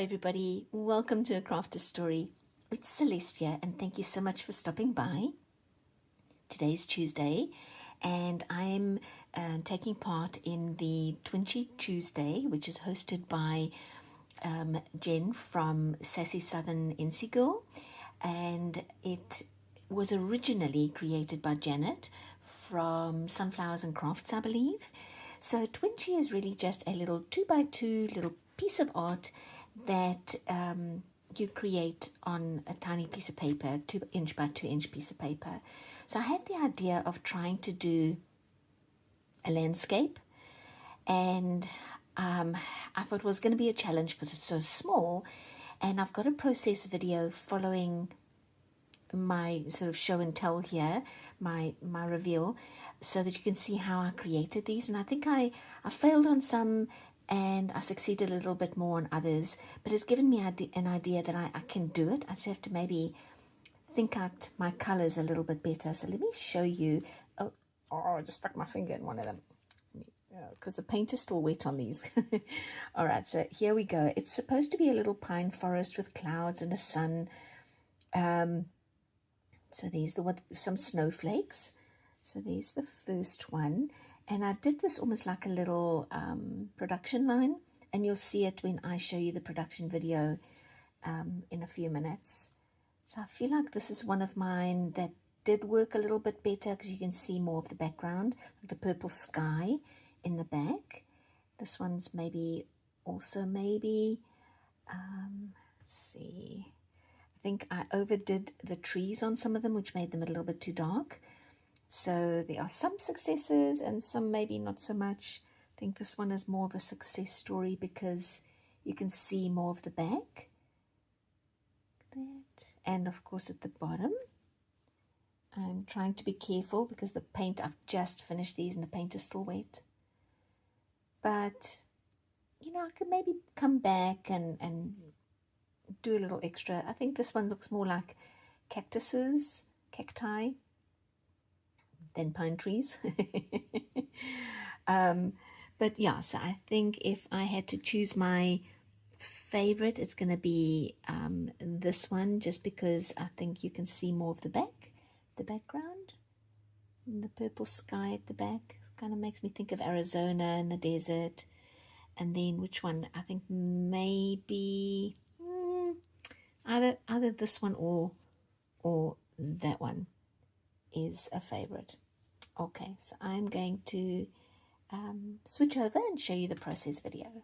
everybody, welcome to A Crafter's Story. It's Celeste here, and thank you so much for stopping by. Today's Tuesday, and I'm taking part in the Twinchie Tuesday, which is hosted by Jen from Sassy Southern NC Girl, and it was originally created by Janet from Sunflowers and Crafts, I believe. So Twinchie is really just a little 2x2 little piece of art that you create on a tiny piece of paper, 2-inch by 2-inch piece of paper. So I had the idea of trying to do a landscape, and I thought it was going to be a challenge because it's so small, and I've got a process video following my sort of show and tell here, my reveal, so that you can see how I created these. And I think I failed on some and I succeeded a little bit more on others, but it's given me an idea that I can do it. I just have to maybe think out my colors a little bit better. So let me show you. Oh, I just stuck my finger in one of them because the paint is still wet on these. All right, so here we go. It's supposed to be a little pine forest with clouds and a sun. So there's some snowflakes. So there's the first one. And I did this almost like a little production line. And you'll see it when I show you the production video in a few minutes. So I feel like this is one of mine that did work a little bit better because you can see more of the background, like the purple sky in the back. This one's maybe, let's see. I think I overdid the trees on some of them, which made them a little bit too dark. So there are some successes and some maybe not so much. I think this one is more of a success story because you can see more of the back. And of course at the bottom, I'm trying to be careful because the paint, I've just finished these and the paint is still wet. But, you know, I could maybe come back and do a little extra. I think this one looks more like cacti, than pine trees. But yeah, so I think if I had to choose my favorite, it's going to be this one, just because I think you can see more of the background, and the purple sky at the back. It kind of makes me think of Arizona and the desert. And then which one? I think maybe either this one or that one is a favorite. Okay, so I'm going to switch over and show you the process video.